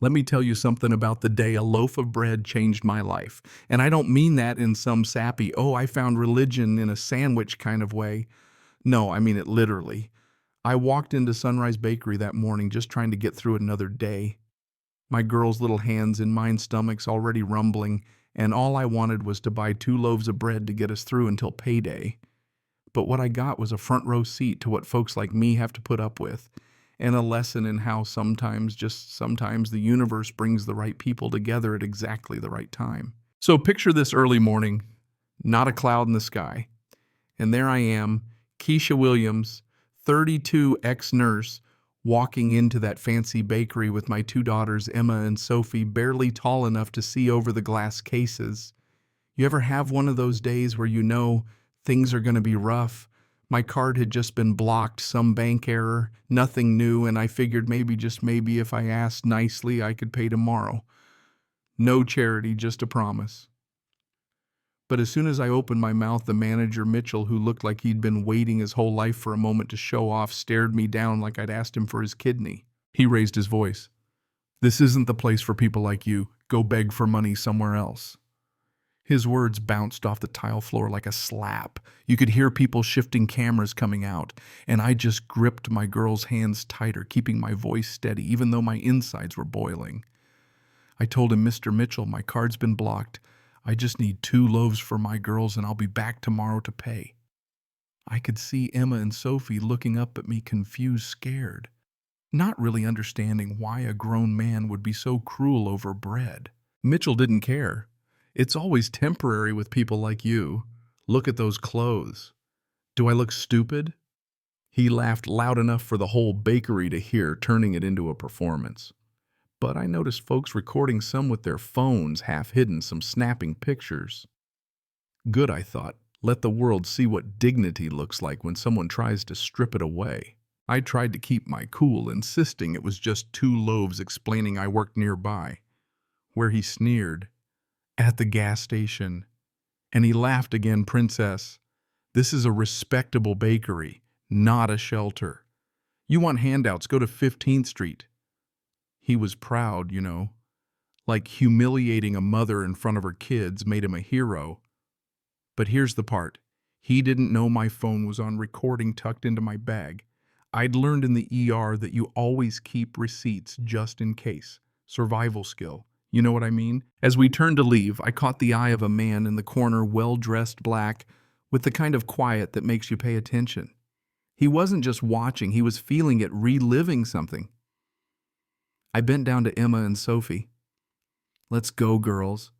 Let me tell you something about the day a loaf of bread changed my life. And I don't mean that in some sappy, oh, I found religion in a sandwich kind of way. No, I mean it literally. I walked into Sunrise Bakery that morning just trying to get through another day. My girl's little hands in mine stomachs already rumbling, and all I wanted was to buy 2 loaves of bread to get us through until payday. But what I got was a front row seat to what folks like me have to put up with, and a lesson in how sometimes, just sometimes, the universe brings the right people together at exactly the right time. So picture this early morning, not a cloud in the sky. And there I am, Keisha Williams, 32 ex-nurse, walking into that fancy bakery with my 2 daughters, Emma and Sophie, barely tall enough to see over the glass cases. You ever have one of those days where you know things are going to be rough? My card had just been blocked, some bank error, nothing new, and I figured maybe, just maybe, if I asked nicely, I could pay tomorrow. No charity, just a promise. But as soon as I opened my mouth, the manager, Mitchell, who looked like he'd been waiting his whole life for a moment to show off, stared me down like I'd asked him for his kidney. He raised his voice. "This isn't the place for people like you. Go beg for money somewhere else." His words bounced off the tile floor like a slap. You could hear people shifting, cameras coming out, and I just gripped my girl's hands tighter, keeping my voice steady, even though my insides were boiling. I told him, "Mr. Mitchell, my card's been blocked. I just need 2 loaves for my girls, and I'll be back tomorrow to pay." I could see Emma and Sophie looking up at me, confused, scared, not really understanding why a grown man would be so cruel over bread. Mitchell didn't care. "It's always temporary with people like you. Look at those clothes. Do I look stupid?" He laughed loud enough for the whole bakery to hear, turning it into a performance. But I noticed folks recording, some with their phones half hidden, some snapping pictures. Good, I thought. Let the world see what dignity looks like when someone tries to strip it away. I tried to keep my cool, insisting it was just 2 loaves, explaining I worked nearby. Where he sneered, "At the gas station." And he laughed again, "Princess, this is a respectable bakery, not a shelter. You want handouts, go to 15th Street. He was proud, you know. Like humiliating a mother in front of her kids made him a hero. But here's the part. He didn't know my phone was on recording tucked into my bag. I'd learned in the ER that you always keep receipts just in case. Survival skill. You know what I mean? As we turned to leave, I caught the eye of a man in the corner, well-dressed, black, with the kind of quiet that makes you pay attention. He wasn't just watching, he was feeling it, reliving something. I bent down to Emma and Sophie. "Let's go, girls.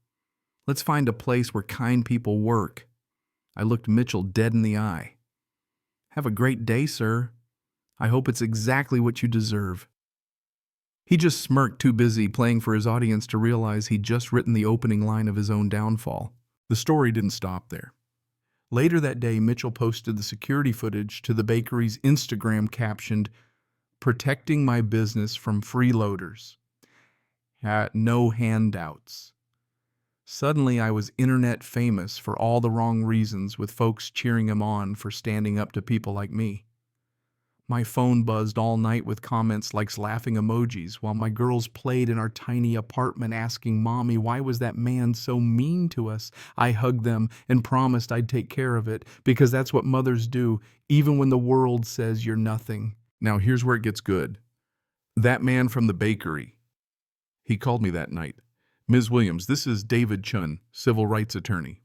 Let's find a place where kind people work." I looked Mitchell dead in the eye. "Have a great day, sir. I hope it's exactly what you deserve." He just smirked, too busy playing for his audience to realize he'd just written the opening line of his own downfall. The story didn't stop there. Later that day, Mitchell posted the security footage to the bakery's Instagram, captioned, "Protecting my business from freeloaders. No handouts." Suddenly, I was internet famous for all the wrong reasons, with folks cheering him on for standing up to people like me. My phone buzzed all night with comments like laughing emojis, while my girls played in our tiny apartment asking Mommy, why was that man so mean to us? I hugged them and promised I'd take care of it, because that's what mothers do, even when the world says you're nothing. Now here's where it gets good. That man from the bakery, he called me that night. "Ms. Williams, this is David Chun, civil rights attorney.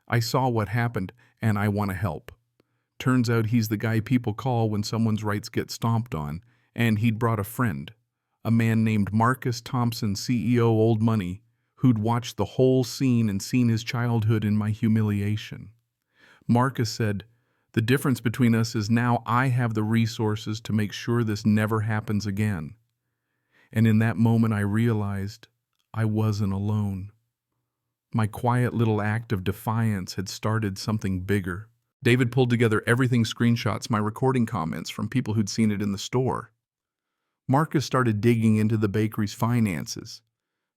I saw what happened and I want to help." Turns out he's the guy people call when someone's rights get stomped on, and he'd brought a friend, a man named Marcus Thompson, CEO Old Money, who'd watched the whole scene and seen his childhood in my humiliation. Marcus said, "The difference between us is now I have the resources to make sure this never happens again." And in that moment I realized I wasn't alone. My quiet little act of defiance had started something bigger. David pulled together everything, screenshots, my recording comments from people who'd seen it in the store. Marcus started digging into the bakery's finances.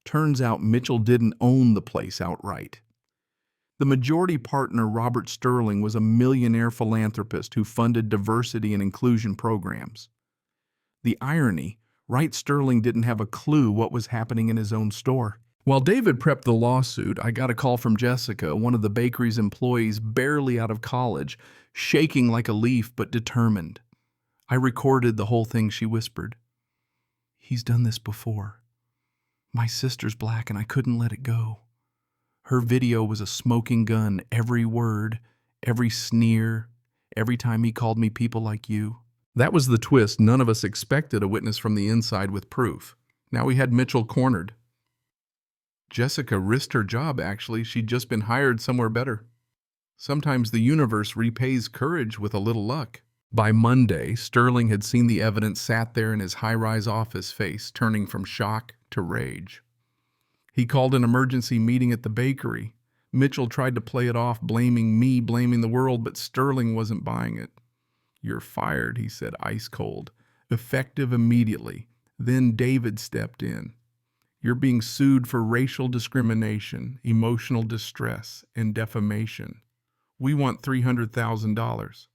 Turns out Mitchell didn't own the place outright. The majority partner, Robert Sterling, was a millionaire philanthropist who funded diversity and inclusion programs. The irony, Wright Sterling didn't have a clue what was happening in his own store. While David prepped the lawsuit, I got a call from Jessica, one of the bakery's employees barely out of college, shaking like a leaf but determined. I recorded the whole thing. She whispered, "He's done this before. My sister's black and I couldn't let it go." Her video was a smoking gun, every word, every sneer, every time he called me people like you. That was the twist. None of us expected a witness from the inside with proof. Now we had Mitchell cornered. Jessica risked her job, actually. She'd just been hired somewhere better. Sometimes the universe repays courage with a little luck. By Monday, Sterling had seen the evidence, sat there in his high-rise office, face turning from shock to rage. He called an emergency meeting at the bakery. Mitchell tried to play it off, blaming me, blaming the world, but Sterling wasn't buying it. "You're fired," he said, ice cold, effective immediately. Then David stepped in. "You're being sued for racial discrimination, emotional distress, and defamation. We want $300,000.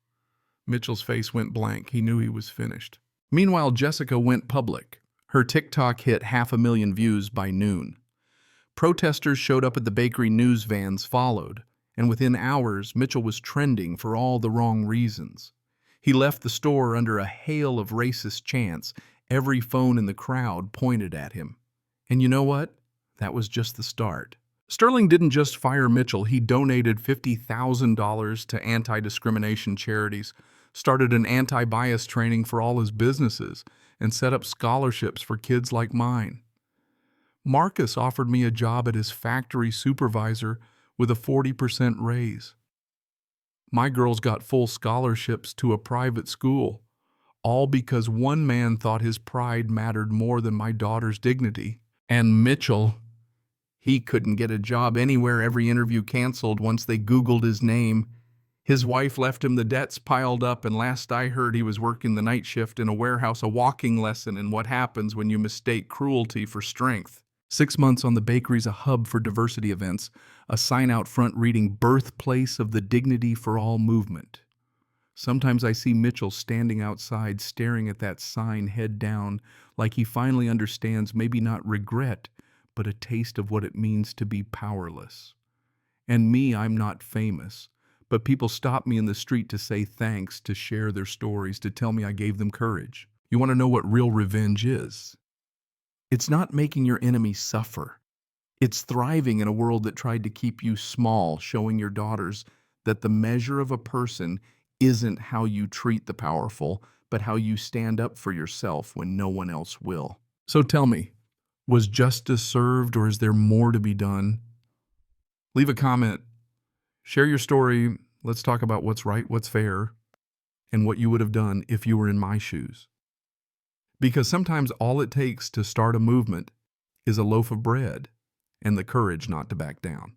Mitchell's face went blank. He knew he was finished. Meanwhile, Jessica went public. Her TikTok hit 500,000 views by noon. Protesters showed up at the bakery, news vans followed, and within hours, Mitchell was trending for all the wrong reasons. He left the store under a hail of racist chants. Every phone in the crowd pointed at him. And you know what? That was just the start. Sterling didn't just fire Mitchell. He donated $50,000 to anti-discrimination charities, started an anti-bias training for all his businesses, and set up scholarships for kids like mine. Marcus offered me a job at his factory supervisor with a 40% raise. My girls got full scholarships to a private school, all because one man thought his pride mattered more than my daughter's dignity. And Mitchell, he couldn't get a job anywhere, every interview canceled once they Googled his name. His wife left him, the debts piled up, and last I heard he was working the night shift in a warehouse, a walking lesson in what happens when you mistake cruelty for strength. 6 months on the bakery's a hub for diversity events, a sign out front reading "Birthplace of the Dignity for All movement." Sometimes I see Mitchell standing outside staring at that sign, head down, like he finally understands maybe not regret, but a taste of what it means to be powerless. And me, I'm not famous, but people stop me in the street to say thanks, to share their stories, to tell me I gave them courage. You want to know what real revenge is? It's not making your enemy suffer. It's thriving in a world that tried to keep you small, showing your daughters that the measure of a person isn't how you treat the powerful, but how you stand up for yourself when no one else will. So tell me, was justice served, or is there more to be done? Leave a comment. Share your story. Let's talk about what's right, what's fair, and what you would have done if you were in my shoes. Because sometimes all it takes to start a movement is a loaf of bread and the courage not to back down.